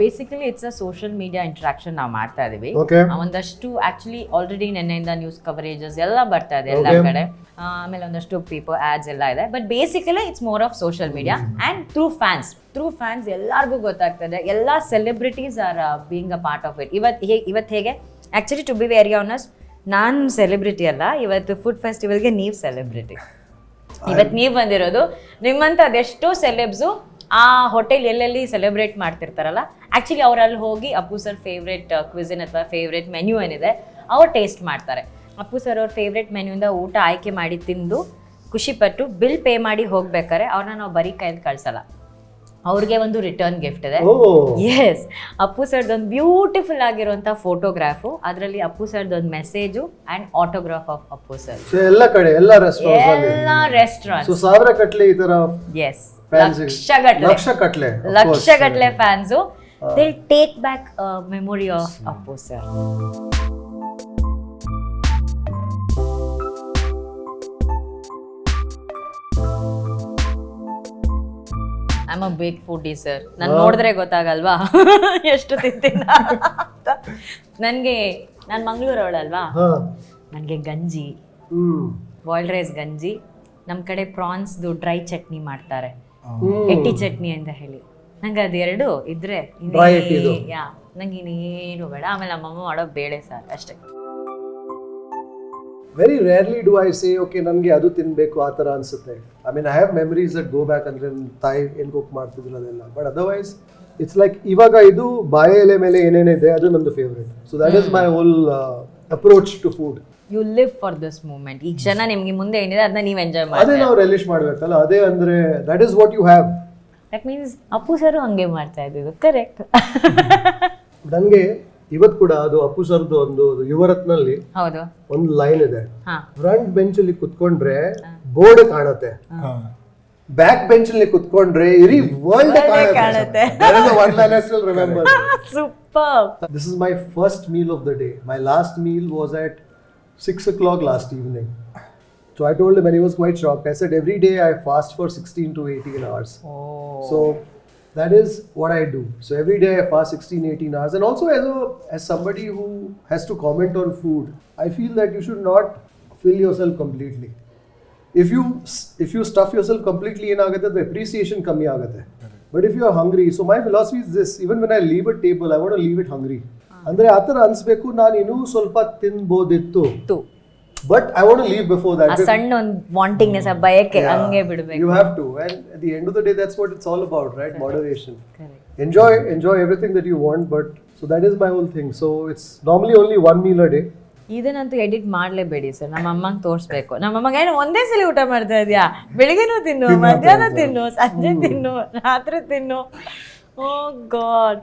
Basically it's a social media interaction ನಾವು ಮಾಡ್ತಾ ಇದೀವಿ. Okay. ಒಂದಷ್ಟು ಆಕ್ಚುಲಿ ಆಲ್ರೆಡಿ ನೆನ್ನೆಯಿಂದ ನ್ಯೂಸ್ ಕವರೇಜಸ್ ಎಲ್ಲ ಬರ್ತಾ ಇದೆ ಎಲ್ಲ ಕಡೆ. ಆಮೇಲೆ ಒಂದಷ್ಟು ಪೀಪಲ್ ಆಡ್ಸ್ ಎಲ್ಲ ಇದೆ. But basically it's more of social media and through fans ಎಲ್ಲರಿಗೂ ಗೊತ್ತಾಗ್ತದೆ. ಎಲ್ಲ celebrities are being a part of it. ಇವತ್ತು ಹೇಗೆ actually to be very honest, ನಾನು ಸೆಲೆಬ್ರಿಟಿ ಅಲ್ಲ, ಇವತ್ತು ಫುಡ್ ಫೆಸ್ಟಿವಲ್ಗೆ ನೀವು ಸೆಲೆಬ್ರಿಟಿ. ಇವತ್ತು ನೀವು ಬಂದಿರೋದು, ನಿಮ್ಮಂಥ ಅದೆಷ್ಟೋ ಸೆಲೆಬ್ಸು ಆ ಹೋಟೆಲ್ ಎಲ್ಲೆಲ್ಲಿ ಸೆಲೆಬ್ರೇಟ್ ಮಾಡ್ತಿರ್ತಾರಲ್ಲ, ಆ್ಯಕ್ಚುಲಿ ಅವರಲ್ಲಿ ಹೋಗಿ ಅಪ್ಪು ಸರ್ ಫೇವ್ರೆಟ್ ಕ್ವಿಸಿನ್ ಅಥವಾ ಫೇವ್ರೆಟ್ ಮೆನ್ಯೂ ಏನಿದೆ ಅವ್ರು ಟೇಸ್ಟ್ ಮಾಡ್ತಾರೆ. ಅಪ್ಪು ಸರ್ ಅವ್ರ ಫೇವ್ರೆಟ್ ಮೆನ್ಯೂಯಿಂದ ಊಟ ಆಯ್ಕೆ ಮಾಡಿ ತಿಂದು ಖುಷಿಪಟ್ಟು ಬಿಲ್ ಪೇ ಮಾಡಿ ಹೋಗ್ಬೇಕಾರೆ ಅವ್ರನ್ನ ನಾವು ಬರೀ ಕೈಯಲ್ಲಿ ಕಳ್ಸಲ್ಲ, ಅವ್ರಿಗೆ ಒಂದು ರಿಟರ್ನ್ ಗಿಫ್ಟ್ ಇದೆ. ಎಸ್, ಅಪ್ಪು ಸರ್ದೊಂದು ಬ್ಯೂಟಿಫುಲ್ ಆಗಿರುವಂಥ ಫೋಟೋಗ್ರಾಫು, ಅದರಲ್ಲಿ ಅಪ್ಪು ಸರ್ದೊಂದು message and autograph of Appu sir. ಎಲ್ಲ ಕಡೆ ಎಲ್ಲ ರೆಸ್ಟೋರೆಂಟ್ ಸಾವಿರ ಕಟ್ಲೆ ಈ ತರ. ಎಸ್, ಲಕ್ಷಗಟ್ಲೆ fans. They take back memory of Appu sir. I am a big foodie sir. ನಾನು ನೋಡಿದ್ರೆ ಗೊತ್ತಾಗಲ್ವಾ ಎಷ್ಟು ತಿಂತೀನಿ ಅಂತ. ನಾನು ಮಂಗಳೂರವಳಲ್ವಾ, ನನಗೆ ಗಂಜಿ, ಬಾಯ್ಲ್ಡ್ ರೈಸ್ ಗಂಜಿ, ನಮ್ಮ ಕಡೆ ಪ್ರಾನ್ಸ್ದು ಡ್ರೈ ಚಟ್ನಿ ಮಾಡ್ತಾರೆ, ಎಟ್ಟಿ ಚಟ್ನಿ ಅಂತ ಹೇಳಿ. ನಂಗೆ ಅದೆರಡು ಇದ್ರೆ ನಂಗೆ ಇನ್ನೇನು ಬೇಡ. ಆಮೇಲೆ ನಮ್ಮಮ್ಮ ಮಾಡೋ ಬೇಳೆ ಸಾರು ಅಷ್ಟೇ. Very rarely do I say okay ನನಗೆ ಅದು ತಿನ್ನಬೇಕು ಆ ಥರ ಅನಿಸುತ್ತೆ. I mean I have memories that go back ಅಂದರೆ ತಾಯಿ ಏನು ಕುಕ್ ಮಾಡ್ತಿದ್ರು ಅದೆಲ್ಲ. ಬಟ್ ಅದರ್ವೈಸ್ ಇಟ್ಸ್ ಲೈಕ್ ಇವಾಗ ಇದು ಬಾಳೆ ಎಲೆ ಮೇಲೆ ಏನೇನಿದೆ ಅದು ನಂದು favourite. So that is my whole approach to food. You live for this moment. ಈ ಕ್ಷಣ ನಿಮ್ಗೆ ಮುಂದೆ ಏನಿದೆ ಅದನ್ನ ನೀವು ಎಂಜಾಯ್ ಮಾಡಿ, ಅದೇ ನಾವು ರಿಲಿಶ್ ಮಾಡಬೇಕಲ್ಲ. ಅದೇ ಅಂದರೆ that is what you have. That means Appu sir ಹಂಗೆ ಮಾಡ್ತಾ ಇದ್ದಿದ್ದು ಕರೆಕ್ಟ್. ನನಗೆ ಇವತ್ತು ಕೂಡ ಅದು ಅಪ್ಪು ಸರ್ದು ಒಂದು ಯುವರತ್ನಲ್ಲಿ ಹೌದು ಒಂದು ಲೈನ್ ಇದೆ, ಫ್ರಂಟ್ ಬೆಂಚ್ ಅಲ್ಲಿ ಕುತ್ಕೊಂಡ್ರೆ ಬೋರ್ಡ್ ಕಾಣುತ್ತೆ, ಬ್ಯಾಕ್ ಬೆಂಚ್ ಅಲ್ಲಿ ಕುತ್ಕೊಂಡ್ರೆ ಇಡೀ ವರ್ಲ್ಡ್ ಕಾಣುತ್ತೆ. Super. This is my first meal of the day. My last meal was at 6 o'clock last evening. So I told him, and he was quite shocked. I said every day I fast for 16 to 18 hours. So that is what I do. So every day I fast 16-18 hours. And also as somebody who has to comment on food, I feel that you should not fill yourself completely. If you stuff yourself completely, the appreciation kammi agate. But if you are hungry, so my philosophy is this: even when I leave a table, I want to leave it hungry. Andre athara anisbeku ನಾನು ಇನ್ನೂ ಸ್ವಲ್ಪ ತಿನ್ನಬಹುದಿತ್ತು, but I want to leave before that. ಆ ಸಣ್ಣ ಒಂದು ವಾಂಟಿಂಗ್ನೆಸ್, ಆ ಬಯಕೆ ಹಂಗೆ ಬಿಡಬೇಕು. You have to, and at the end of the day that's what it's all about, right? Moderation. Correct. Enjoy everything that you want, but so that is my whole thing. So it's normally only one meal a day. ಇದನ್ನಂತೂ edit ಮಾಡಲೇಬೇಡಿ sir. ನಮ್ಮ ಅಮ್ಮಂಗೆ ತೋರಿಸ್ಬೇಕು. ನಮ್ಮ ಅಮ್ಮಗೆ ಏನು ಒಂದೇ ಸಲ ಊಟ ಮಾಡ್ತಾ ಇದೆಯಾ, ಬೆಳಿಗ್ಗೆನೂ ತಿನ್ನು, ಮಧ್ಯಾಹ್ನ ತಿನ್ನು, ಸಂಜೆ ತಿನ್ನು, ರಾತ್ರಿ ತಿನ್ನು. ಓ ಗಾಡ್.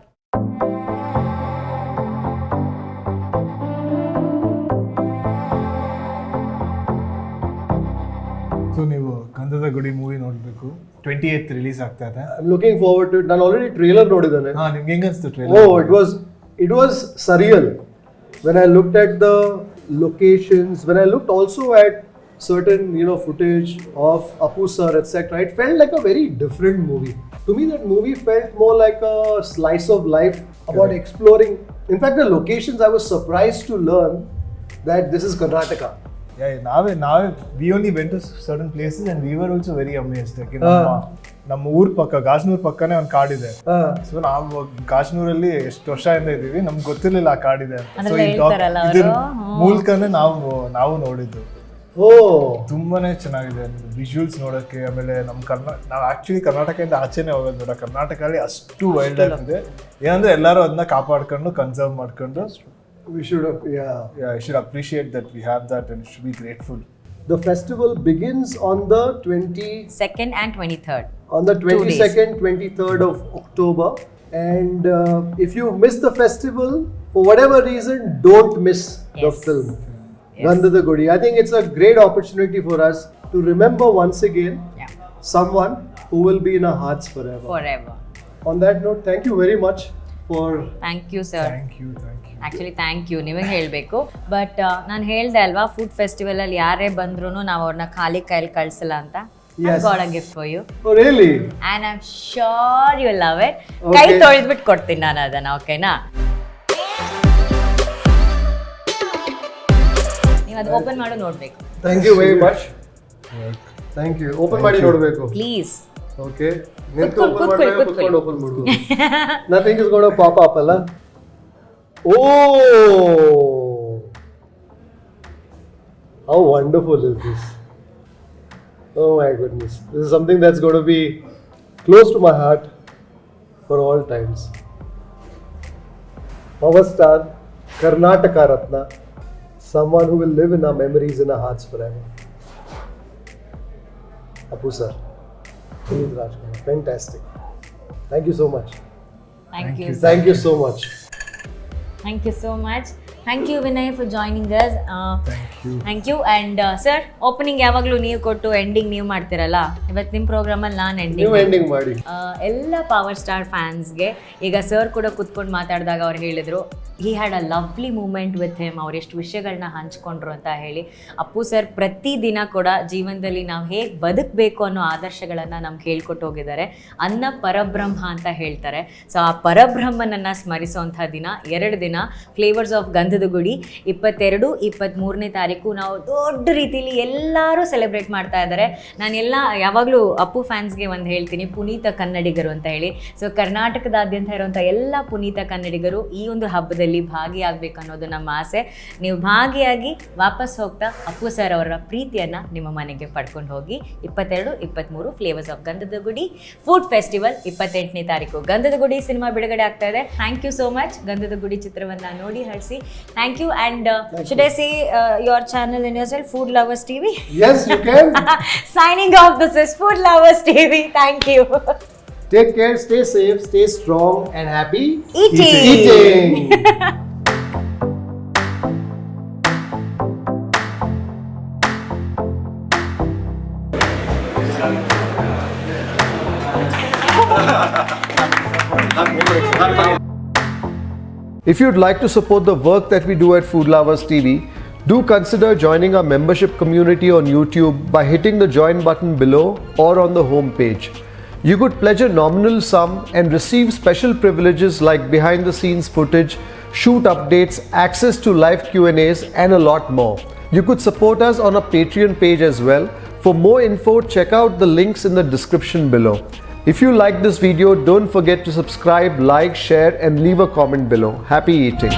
ಸೊ ನೀವು ಗಂಧದ ಗುಡಿ ಮೂವಿ ನೋಡಬೇಕು, 28th ರಿಲೀಸ್ ಆಗ್ತಾ ಇದೆ. I'm looking forward to it. ನಾನು ಆಲ್ರೆಡಿ ಟ್ರೇಲರ್ ನೋಡಿದ್ದೇನೆ. ನಿಮ್ಗೆ ಹೆಂಗ ಅನಿಸ್ತು trailer? It was surreal. When I looked at the locations, when I looked also at certain footage of Appu Sir, etc., it felt like a very different movie. To me that movie felt more like a slice of life about exploring. In fact, the locations, I was surprised to learn that this is Karnataka. We only went to certain places and we were also very amazed. ನಮ್ಮ ಊರ್ ಪಕ್ಕ ಗಾಜನೂರ್ ಪಕ್ಕನೇ ಒಂದು ಕಾಡಿದೆ. So ನಾವು ಗಾಜನೂರಲ್ಲಿ ಎಷ್ಟು ವರ್ಷದಿಂದ ಇದೀವಿ, ನಮ್ಗೆ ಗೊತ್ತಿರ್ಲಿಲ್ಲ ಆ ಕಾಡಿದೆ ಅಂತ. ಸೊ ಇದ್ರ ಮೂಲಕನೇ ನಾವು ನೋಡಿದ್ದು. ತುಂಬಾನೇ ಚೆನ್ನಾಗಿದೆ ವಿಜುವಲ್ಸ್ ನೋಡೋಕ್ಕೆ. ಆಮೇಲೆ ನಾವು ಆಕ್ಚುಲಿ ಕರ್ನಾಟಕದಿಂದ ಆಚೆನೆ ಹೋಗೋದು ಬೇಡ, ಕರ್ನಾಟಕದಲ್ಲಿ ಅಷ್ಟು ವೈಲ್ಡ್ ಲೈಫ್ ಇದೆ. ಏನಂದ್ರೆ ಎಲ್ಲರೂ ಅದನ್ನ ಕಾಪಾಡ್ಕೊಂಡು ಕನ್ಸರ್ವ್ ಮಾಡ್ಕೊಂಡು we should appreciate that we have that and should be grateful. The festival begins on the 22nd and 23rd. On the 22nd, 23rd of October. And if you miss the festival, for whatever reason, don't miss the film. Gandhada Gudi. I think it's a great opportunity for us to remember once again someone who will be in our hearts forever. Forever. On that note, thank you very much for... Thank you, sir. Thank you. Actually thank you, ನಿಮಗೆ ಹೇಳಬೇಕು. But ನಾನು ಹೇಳ್ದೆ ಅಲ್ವಾ, food ಫೆಸ್ಟಿವಲಲ್ಲಿ ಯಾರೇ ಬಂದ್ರೂ ನಾವು ಅವ್ರನ್ನ ಖಾಲಿ ಕೈಯಲ್ಲಿ ಕಳಿಸಲ್ಲ ಅಂತ. Yes. Got a gift for you. Oh, really? And I am sure you love it. Okay. ಕೈ ತೊಳೆದ್ಬಿಟ್ಟು ಕೊಡ್ತೀನಿ ನಾನು ಅದನ್ನು, ಓಕೆನಾ? ನೀವು ಅದು ಓಪನ್ ಮಾಡೋ ನೋಡಬೇಕು. Thank you very much. Thank you. Open ಮಾಡಿ ನೋಡಬೇಕು. ಪ್ಲೀಸ್. Okay. ನಿಂತು ಕೂತ್ಕೊಳ್ಳಿ, open ಮಾಡ್ಬೇಕು, ಕೂತ್ಕೊಳ್ಳಿ. ಕೂತ್ಕೊಂಡು open ಮಾಡ್ಬೋದು. Nothing is going to pop up, ಅಲ್ಲ? Oh! How wonderful is this? Oh my goodness. This is something that's going to be close to my heart for all times. Power star, Karnataka Ratna, someone who will live in our memories, in our hearts forever. Appu Sir, Puneeth Rajkumar, fantastic. Thank you so much. Thank you. Thank you so much. Thank you so much. Thank you, Vinay, for joining us. Thank you. And sir, opening ಯಾವಾಗಲೂ ನೀವು ಕೊಟ್ಟು ending ನೀವು ಮಾಡ್ತಿರಲ್ಲ, ಇವತ್ತು ನಿಮ್ಮ ಪ್ರೋಗ್ರಾಮಲ್ಲಿ ನಾನು ನೀವು ending ಮಾಡಿ. ಎಲ್ಲ ಪವರ್ ಸ್ಟಾರ್ ಫ್ಯಾನ್ಸ್ಗೆ ಈಗ ಸರ್ ಕೂಡ ಕುತ್ಕೊಂಡು ಮಾತಾಡಿದಾಗ ಅವ್ರು ಹೇಳಿದರು he had a lovely moment with him, ಅವ್ರು ಎಷ್ಟು ವಿಷಯಗಳನ್ನ ಹಂಚ್ಕೊಂಡ್ರು ಅಂತ ಹೇಳಿ. ಅಪ್ಪು ಸರ್ ಪ್ರತಿದಿನ ಕೂಡ ಜೀವನದಲ್ಲಿ ನಾವು ಹೇಗೆ ಬದುಕಬೇಕು ಅನ್ನೋ ಆದರ್ಶಗಳನ್ನು ನಮ್ಗೆ ಹೇಳ್ಕೊಟ್ಟು ಹೋಗಿದ್ದಾರೆ. ಅನ್ನ ಪರಬ್ರಹ್ಮ ಅಂತ ಹೇಳ್ತಾರೆ. ಸೊ ಆ ಪರಬ್ರಹ್ಮನನ್ನು ಸ್ಮರಿಸುವಂಥ ದಿನ 2 ದಿನ ಫ್ಲೇವರ್ಸ್ ಆಫ್ ಗಂಧದಗುಡಿ 22, 23ನೇ ತಾರೀಕು ನಾವು ದೊಡ್ಡ ರೀತಿಯಲ್ಲಿ ಎಲ್ಲರೂ ಸೆಲೆಬ್ರೇಟ್ ಮಾಡ್ತಾ ಇದ್ದಾರೆ. ನಾನೆಲ್ಲ ಯಾವಾಗಲೂ ಅಪ್ಪು ಫ್ಯಾನ್ಸ್ಗೆ ಒಂದು ಹೇಳ್ತೀನಿ, ಪುನೀತ ಕನ್ನಡಿಗರು ಅಂತ ಹೇಳಿ. ಸೊ ಕರ್ನಾಟಕದಾದ್ಯಂತ ಇರುವಂಥ ಎಲ್ಲ ಪುನೀತ ಕನ್ನಡಿಗರು ಈ ಒಂದು ಹಬ್ಬದಲ್ಲಿ ಭಾಗಿಯಾಗಬೇಕು ಅನ್ನೋದು ನಮ್ಮ ಆಸೆ. ನೀವು ಭಾಗಿಯಾಗಿ ವಾಪಸ್ ಹೋಗ್ತಾ ಅಪ್ಪು ಸರ್ ಅವರ ಪ್ರೀತಿಯನ್ನು ನಿಮ್ಮ ಮನೆಗೆ ಪಡ್ಕೊಂಡು ಹೋಗಿ. 22, 23 flavours of Gandhadagudi food festival, 28ನೇ ತಾರೀಕು ಗಂಧದಗುಡಿ ಸಿನಿಮಾ ಬಿಡುಗಡೆ ಆಗ್ತಾ ಇದೆ. Thank you so much. Gandhadagudi ಚಿತ್ರವನ್ನು ನೋಡಿ ಹರಿಸಿ. Thank you. And should I say your channel in yourself, Food Lovers TV? Yes, you can. Signing off, this is Food Lovers TV. Thank you. Take care, stay safe, stay strong and happy Eating. If you'd like to support the work that we do at Food Lovers TV, do consider joining our membership community on YouTube by hitting the join button below or on the home page. You could pledge a nominal sum and receive special privileges like behind the scenes footage, shoot updates, access to live Q&As and a lot more. You could support us on our Patreon page as well. For more info, check out the links in the description below. If you like this video, don't forget to subscribe, like, share and leave a comment below. Happy eating.